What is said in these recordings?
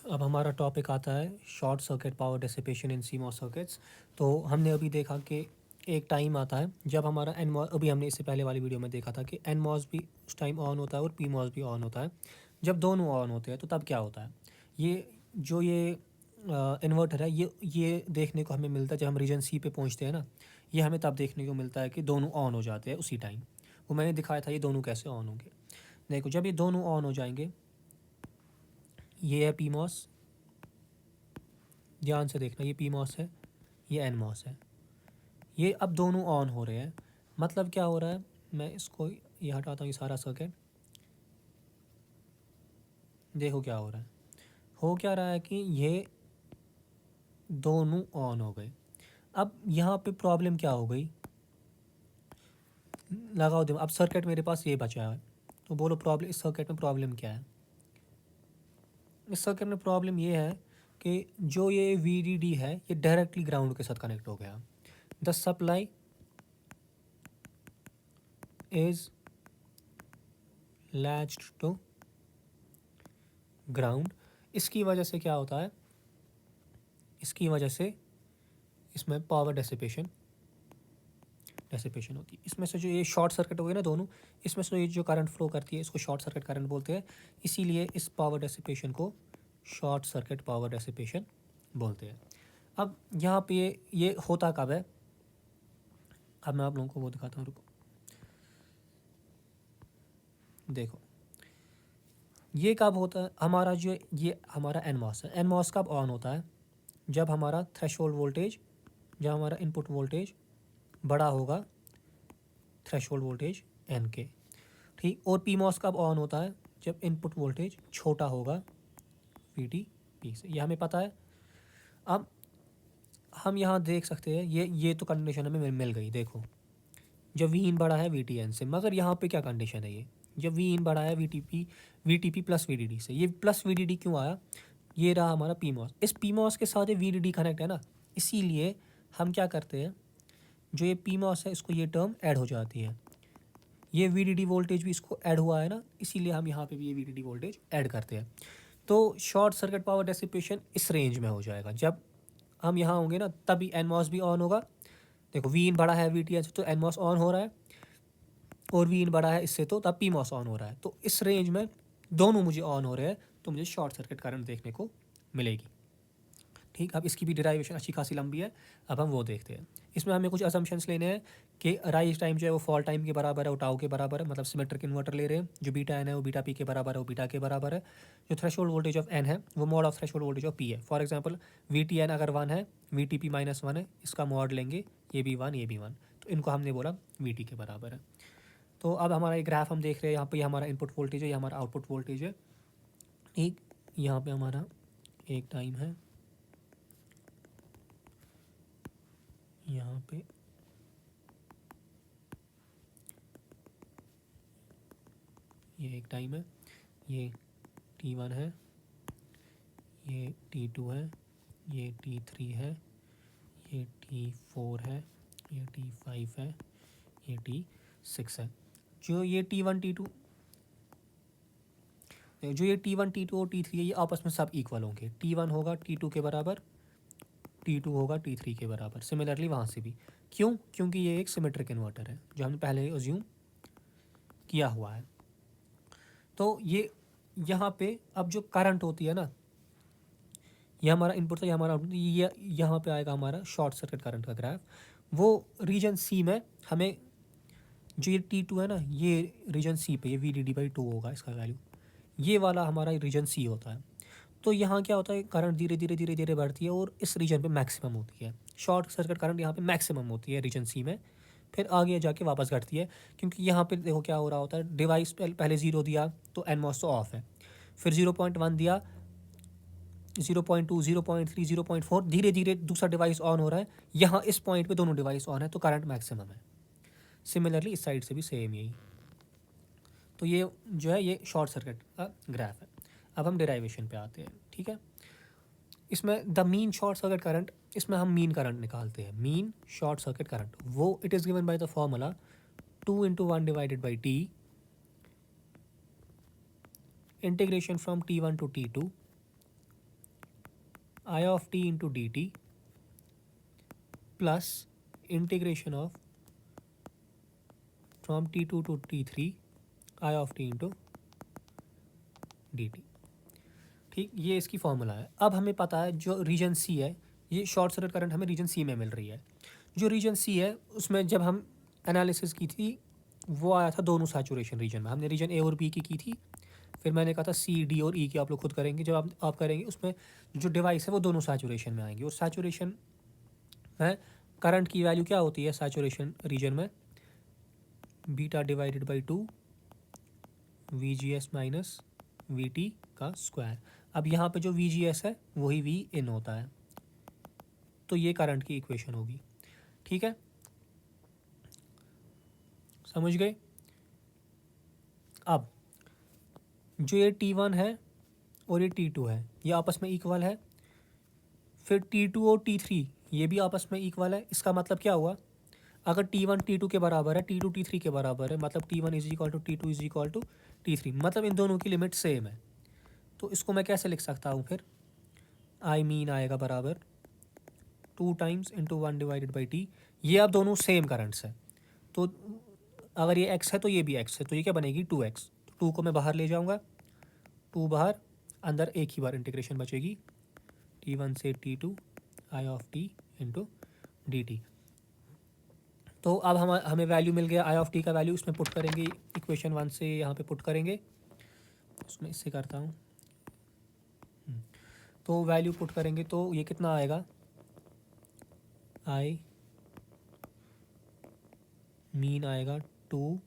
अब हमारा टॉपिक आता है short circuit power dissipation in CMOS circuits. तो हमने अभी देखा कि एक टाइम आता है जब हमारा एनमॉस, अभी हमने इससे पहले वाली वीडियो में देखा था कि एनमॉस भी उस टाइम ऑन होता है और पीमॉस भी ऑन होता है। जब दोनों ऑन होते हैं तो तब क्या होता है, ये इन्वर्टर है, ये देखने को हमें मिलता है जब हम रीजन सी पे पहुंचते हैं ना। ये हमें तब देखने को मिलता है कि दोनों ऑन हो जाते हैं उसी टाइम। वो मैंने दिखाया था ये दोनों कैसे ऑन होंगे। देखो, जब ये दोनों ऑन हो जाएंगे, ये है पीमॉस, ध्यान से देखना, ये पीमॉस है, ये एनमॉस है। ये अब दोनों ऑन हो रहे हैं। मतलब क्या हो रहा है, मैं इसको ये हटाता हूँ, ये सारा सर्किट। देखो क्या हो रहा है, हो क्या रहा है कि ये दोनों ऑन हो गए। अब यहाँ पे प्रॉब्लम क्या हो गई, लगाओ दो। अब सर्किट मेरे पास ये बचा है, तो बोलो प्रॉब्लम, इस सर्किट में प्रॉब्लम क्या है। इस सर्किट में प्रॉब्लम ये है कि जो ये VDD है ये डायरेक्टली ग्राउंड के साथ कनेक्ट हो गया। The supply is latched to ground. इसकी वजह से क्या होता है, इसकी वजह से इसमें पावर डेसिपेशन होती है। इसमें से जो ये शॉर्ट सर्किट हो गए ना दोनों, इसमें से ये जो करंट फ्लो करती है इसको शॉर्ट सर्किट करंट बोलते हैं। इसीलिए इस पावर डेसिपेशन को शॉर्ट सर्किट पावर डेसिपेशन बोलते हैं। अब यहाँ पे ये होता कब है, अब मैं आप लोगों को वो दिखाता हूँ, रुको। देखो, ये कब होता है हमारा, जो ये हमारा एनमॉस है, एनमॉस कब ऑन होता है, जब हमारा थ्रेशोल्ड वोल्टेज, जब हमारा इनपुट वोल्टेज बड़ा होगा थ्रेशोल्ड वोल्टेज एन के, ठीक। और पीमॉस कब ऑन होता है, जब इनपुट वोल्टेज छोटा होगा VDP से, ये हमें पता है। अब हम यहाँ देख सकते हैं, ये तो कंडीशन हमें मिल गई। देखो, जब V इन बड़ा है VTN से, मगर यहाँ पे क्या कंडीशन है, ये जब V इन बड़ा है VTP प्लस VDD से, ये प्लस VDD क्यों आया, ये रहा हमारा पीमॉस। इस पीमॉस के साथ ये VDD कनेक्ट है ना, इसीलिए हम क्या करते हैं, जो ये पीमॉस है इसको ये टर्म ऐड हो जाती है। ये VDD वोल्टेज भी इसको ऐड हुआ है ना, इसीलिए हम यहाँ पे भी ये VDD वोल्टेज ऐड करते हैं। तो शॉर्ट सर्किट पावर डेसिपेशन इस रेंज में हो जाएगा। जब हम यहाँ होंगे ना तभी एनमॉस भी ऑन होगा। देखो, V इन बड़ा है VTN से तो एनमॉस ऑन हो रहा है, और V इन बड़ा है इससे तो तब पीमॉस ऑन हो रहा है। तो इस रेंज में दोनों मुझे ऑन हो रहे हैं, तो मुझे शॉर्ट सर्किट करंट देखने को मिलेगी। ठीक, अब इसकी भी डिराइवेशन अच्छी खासी लंबी है, अब हम वो देखते हैं। इसमें हमें कुछ असम्पशंस लेने हैं कि राइज टाइम जो है वो फॉल टाइम के बराबर है, वो टाउ के बराबर है, मतलब सिमेट्रिक इन्वर्टर ले रहे हैं। जो बीटा एन है वो बीटा पी के बराबर है, वो बीटा के बराबर है। जो थ्रेशोल्ड वोल्टेज ऑफ एन है वो mod of threshold voltage of P है। फॉर एग्जाम्पल VTN अगर 1 है, VTP -1 है, इसका मॉड लेंगे, ये भी 1, ये भी 1, तो इनको हमने बोला VT के बराबर है। तो अब हमारा एक ग्राफ हम देख रहे हैं, यहाँ पे हमारा इनपुट वोल्टेज है, ये हमारा आउटपुट वोल्टेज है। ठीक, यहाँ पे हमारा एक टाइम है, यहाँ पे ये एक टाइम है, ये T1 है, ये T2 है, ये T3 है, ये T4 है, ये T5 है, ये T6 है। जो ये T1 T2, जो ये T1 T2 और T3 है, ये आपस में सब इक्वल होंगे। T1 होगा T2 के बराबर, T2 होगा T3 के बराबर। सिमिलरली वहाँ से भी, क्यों, क्योंकि ये एक सिमेट्रिक इन्वर्टर है जो हमने पहले ही अज्यूम किया हुआ है। तो ये यहाँ पे अब जो करंट होती है ना, ये हमारा इनपुट था, ये हमारा आउटपुट, ये यहाँ पे आएगा हमारा शॉर्ट सर्किट करंट का ग्राफ। वो रीजन सी में हमें, जो ये T2 है ना, ये रीजन सी पे ये VDD/2 होगा इसका वैल्यू, ये वाला हमारा रीजन सी होता है। तो यहाँ क्या होता है, करंट धीरे धीरे धीरे धीरे बढ़ती है और इस रीजन पे मैक्सिमम होती है। शॉर्ट सर्किट करंट यहाँ पे मैक्सिमम होती है रीजन सी में, फिर आगे जाके वापस घटती है। क्योंकि यहाँ पे देखो क्या हो रहा होता है, डिवाइस पहले 0 दिया तो एनमॉस तो ऑफ है, फिर 0.1 दिया, 0.2, 0.3, 0.4, धीरे धीरे दूसरा डिवाइस ऑन हो रहा है। यहाँ इस पॉइंट पे दोनों डिवाइस ऑन है तो करंट मैक्सिमम है। सिमिलरली इस साइड से भी सेम यही। तो ये जो है ये शॉर्ट सर्किट का ग्राफ है। अब हम डेराइवेशन पे आते हैं, ठीक है। इसमें the mean short circuit current, इसमें हम मीन करंट निकालते हैं। मीन शॉर्ट सर्किट करंट, वो it is given by the formula 2 × 1/T integration from T1 to T2 I of T into D T plus integration of from T2 to T3 I of T into D T. ठीक, ये इसकी formula है। अब हमें पता है जो reason सी है, ये शॉर्ट सर्किट करंट हमें रीजन सी में मिल रही है। जो रीजन सी है उसमें जब हम एनालिसिस की थी वो आया था दोनों सैचुरेशन रीजन में। हमने रीजन ए और बी की थी, फिर मैंने कहा था सी डी और ई की आप लोग खुद करेंगे। जब आप करेंगे उसमें जो डिवाइस है वो दोनों सैचुरेशन में आएंगे। और सैचुरेशन में करंट की वैल्यू क्या होती है सैचुरेशन रीजन में? Beta divided by 2 we G S minus V T का स्क्वायर। अब यहाँ पे जो वी जी एस है वही वी इन होता है, तो ये करंट की इक्वेशन होगी। ठीक है, समझ गए? अब जो ये T1 है और ये T2 है, ये आपस में इक्वल है। फिर T2 और T3 ये भी आपस में इक्वल है। इसका मतलब क्या हुआ? अगर T1 T2 के बराबर है, T2 T3 के बराबर है, मतलब T1 is equal to T2 is equal to T3, मतलब इन दोनों की लिमिट सेम है। तो इसको मैं कैसे लिख सकता हूँ फिर? आई मीन आएगा बराबर 2 times into 1 divided by T. ये अब दोनों सेम करंट्स है, तो अगर ये x है तो ये भी x है, तो ये क्या बनेगी 2x। तो 2 को मैं बाहर ले जाऊँगा, 2 बाहर, अंदर एक ही बार इंटीग्रेशन बचेगी T1 से T2 I of T into D T. तो अब हमें वैल्यू मिल गया आई ऑफ टी का वैल्यू। इसमें पुट करेंगे इक्वेशन 1 से, यहाँ पे पुट करेंगे, उसमें इससे करता हूँ। तो वैल्यू पुट करेंगे तो ये कितना आएगा? आई मीन आएगा 2,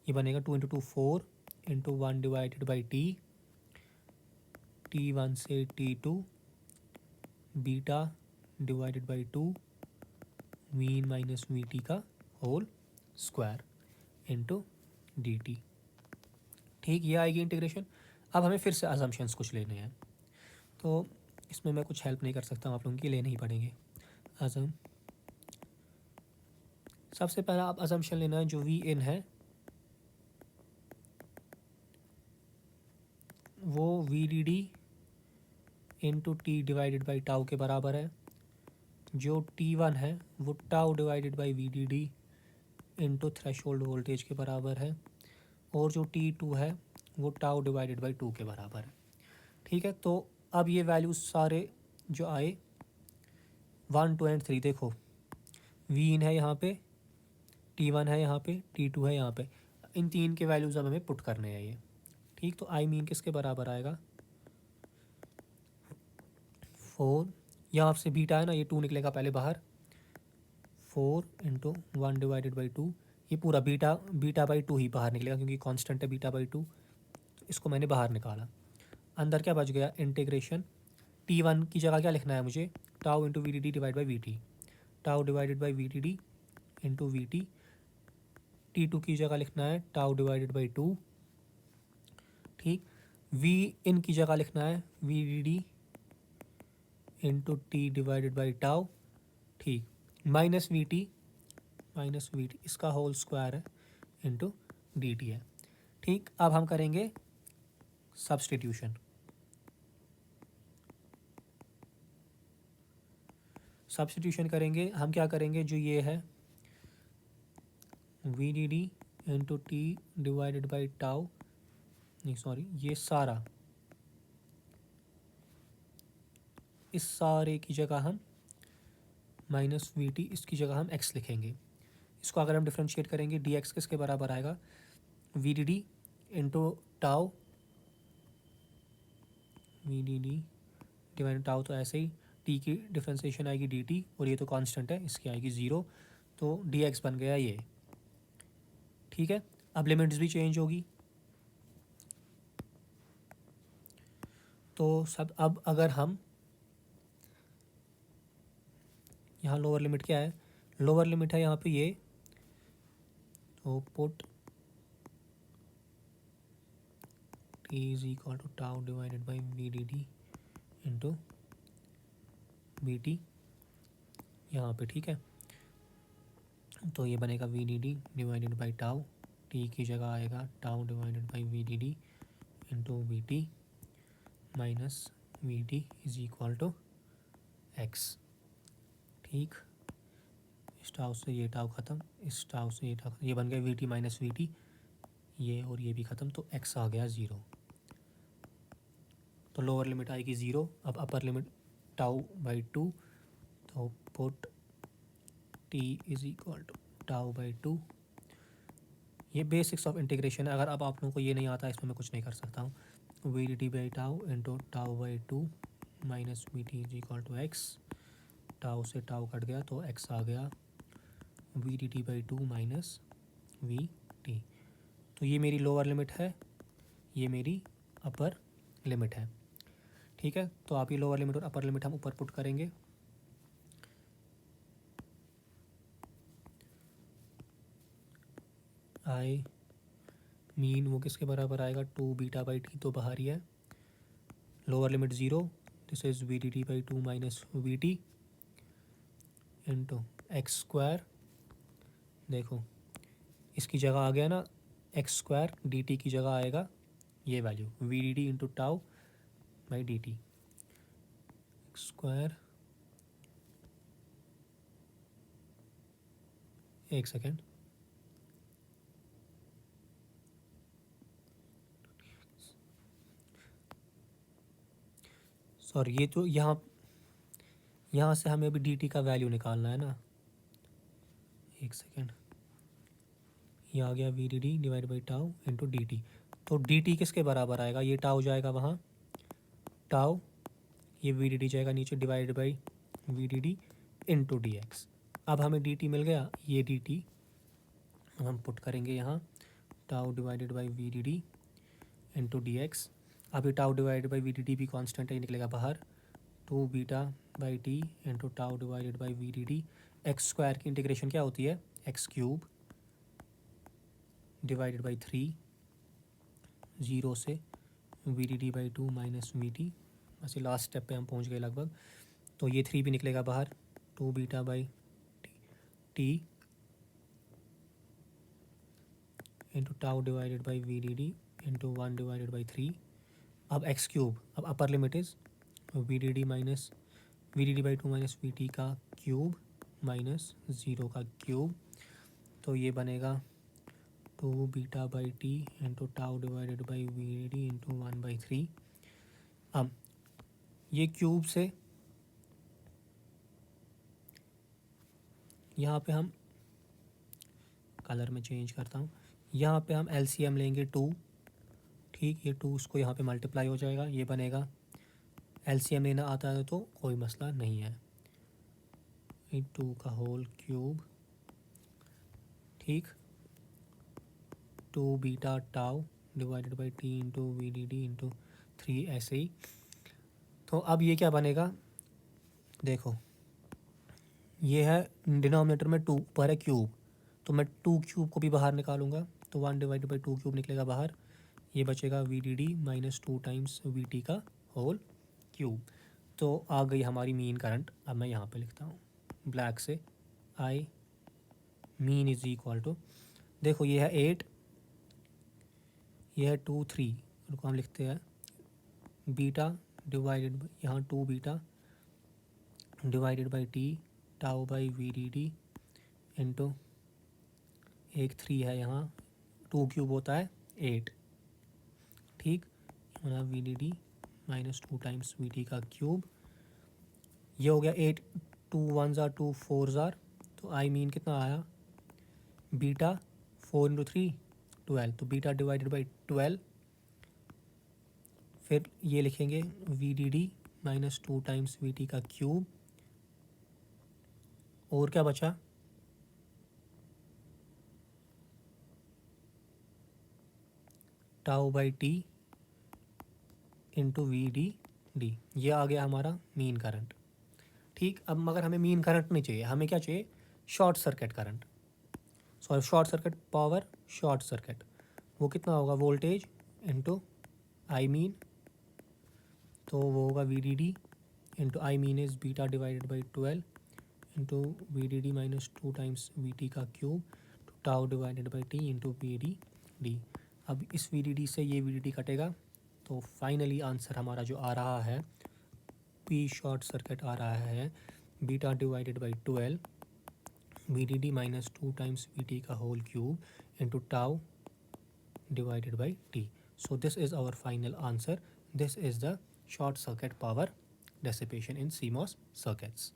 ये बनेगा 2 into 2 4 into 1 divided by T, T1 से T2 beta divided by 2 mean minus V T का whole square into D T. ठीक, ये आएगी इंटीग्रेशन। अब हमें फिर से अजम्पशंस कुछ लेने हैं, तो इसमें मैं कुछ हेल्प नहीं कर सकता हूँ, आप लोगों की लेने ही पड़ेंगे। अजम सबसे पहला आप अजम्पशन लेना है, जो वी इन है वो V D D into T divided by tau के बराबर है। जो T1 है वो tau divided by V D D into threshold voltage के बराबर है। और जो T2 है वो टाउ डिवाइडेड बाई 2 के बराबर है। ठीक है, तो अब ये वैल्यूज सारे जो आए 1 2 एंड 3, देखो वी इन है यहाँ पे, T1 है यहाँ पे, T2 है यहाँ पे, इन तीन के वैल्यूज अब हमें पुट करने हैं ये। ठीक, तो आई मीन किसके बराबर आएगा? 4, यहाँ से बीटा है ना, ये 2 निकलेगा पहले बाहर, 4 इंटू 1 डिवाइडेड बाई 2, ये पूरा बीटा बाई 2 ही बाहर निकलेगा क्योंकि कांस्टेंट है बीटा बाई 2, तो इसको मैंने बाहर निकाला। अंदर क्या बच गया? इंटीग्रेशन T1 की जगह क्या लिखना है मुझे? Tau into V D D divide by V T, tau divided by V D D into V T. T2 की जगह लिखना है टाउ डिवाइडेड बाई 2। ठीक, वी इन की जगह लिखना है V D D into T divided by tau. ठीक, माइनस वी टी इसका होल स्क्वायर है इंटू डी टी है। ठीक, अब हम करेंगे सब्सटीट्यूशन। करेंगे हम, क्या करेंगे? जो ये है V D D into T divided by tau, नहीं सॉरी, ये सारा, इस सारे की जगह हम माइनस वी टी, इसकी जगह हम एक्स लिखेंगे। इसको अगर हम डिफ्रेंशिएट करेंगे डी एक्स किसके बराबर आएगा? V D D into tau, V D D divide tau, तो ऐसे ही टी की डिफ्रेंशिएशन आएगी डी टी, और ये तो कांस्टेंट है, इसकी आएगी 0, तो डी एक्स बन गया ये। ठीक है, अब लिमिट्स भी चेंज होगी। तो सब, अब अगर हम यहाँ लोअर लिमिट क्या है? लोअर लिमिट है यहाँ पे ये, तो put T is equal to tau divided by V D D into B T यहाँ पे। ठीक है, तो ये बनेगा V D D divided by tau, T की जगह आएगा tau divided by V D D into V T minus V T is equal to X. ठीक, इस टाउ से ये टाउ ख़त्म, इस टाउ से ये टाउ, ये बन गया we T minus V T, ये और ये भी ख़त्म, तो एक्स आ गया 0। तो लोअर लिमिट आएगी 0। अब अपर लिमिट टाउ बाई 2, तो put T is equal to tau by 2। ये बेसिक्स ऑफ इंटीग्रेशन है। अगर अब आप लोगों को ये नहीं आता, इसमें मैं कुछ नहीं कर सकता हूँ। V D T by tau into tau by 2 minus V T is equal to X. Tau से टाउ कट गया तो एक्स आ गया V D T by 2 minus V T. तो ये मेरी लोअर लिमिट है, ये मेरी अपर लिमिट है। ठीक है, तो आप ये लोअर लिमिट और अपर लिमिट हम ऊपर पुट करेंगे। आई मीन वो किसके बराबर आएगा, 2 बीटा बाई टी तो बाहर ही है। Lower limit 0, this is V D T by 2 minus V T into X square. देखो इसकी जगह आ गया ना एक्स स्क्वायर, डी टी की जगह आएगा ये value V D T into tau by D T. X square, एक सेकेंड, सॉरी, ये तो यहाँ से हमें अभी डी टी का वैल्यू निकालना है ना। एक सेकेंड, ये आ गया V D D divide by tau into D T. तो डी टी किसके बराबर आएगा, ये टाउ जाएगा वहाँ, टाउ, ये वी डी डी जाएगा नीचे divide by V D D into D X. अब हमें डी टी मिल गया, ये डी टी हम पुट करेंगे यहाँ, tau divided by V D D into D X. अब ये tau divided by V D D भी कॉन्स्टेंट है, ये निकलेगा बाहर, 2 beta by T into tau divided by V D D. X square की इंटीग्रेशन क्या होती है, एक्स क्यूब डिवाइडेड बाई 3, 0 से V D D by 2 minus V T. बस ये लास्ट स्टेप पे हम पहुंच गए लगभग। तो ये 3 भी निकलेगा बाहर, 2 beta by T into tau divided by V D D into 1 divided by 3। अब एक्स क्यूब, अब upper limit is V D D minus V D D by 2 minus V T का क्यूब माइनस 0 का cube. तो ये बनेगा 2 beta by T into tau divided by V D D into 1 by 3। अब ये cube से यहाँ पे हम कलर में चेंज करता हूँ, यहाँ पे हम एलसीएम लेंगे 2। ठीक, ये 2 उसको यहाँ पे मल्टीप्लाई हो जाएगा, ये बनेगा, एलसीएम लेना आता है तो कोई मसला नहीं है, 2 का होल क्यूब। ठीक, 2 beta tau divided by T into V D D into 3, ऐसे ही। तो अब ये क्या बनेगा, देखो ये है डिनोमिनेटर में 2, ऊपर है क्यूब, तो मैं 2 क्यूब को भी बाहर निकालूंगा, तो 1 डिवाइडेड बाई 2 क्यूब निकलेगा बाहर, ये बचेगा V D D minus 2 times V T का होल क्यूब। तो आ गई हमारी मीन करंट। अब मैं यहाँ पे लिखता हूँ ब्लैक से, I mean is equal to, देखो ये है 8, ये है 2 3, उनको हम लिखते हैं बीटा डिवाइडेड, यहाँ 2 beta divided by T tau by V D D into एक 3 है यहाँ, 2 क्यूब होता है 8। ठीक, होना V D D minus 2 times V T का क्यूब। ये हो गया 8, 2 1 ज़ार 2 4 ज़ार, तो आई मीन कितना आया, बीटा 4 इंटू 3 12, तो बीटा डिवाइडेड बाई 12। फिर ये लिखेंगे V D D minus 2 times V T का क्यूब, और क्या बचा, tau by T into V D D. ये आ गया हमारा मीन करंट। ठीक, अब मगर हमें मीन करंट नहीं चाहिए, हमें क्या चाहिए, short circuit current, sorry short circuit power, short circuit. वो कितना होगा, वोल्टेज इंटू आई मीन, तो वो होगा V D D into I mean is beta divided by 12 into V D D minus 2 times V T का cube to tau divided by T into V D D. अब इस we D D से ये we D D कटेगा, तो finally answer हमारा जो आ रहा है पी शॉर्ट सर्किट आ रहा है beta divided by 12 VDD minus 2 times VT का whole cube into tau divided by T. So this is our final answer. This is the short circuit power dissipation in CMOS circuits.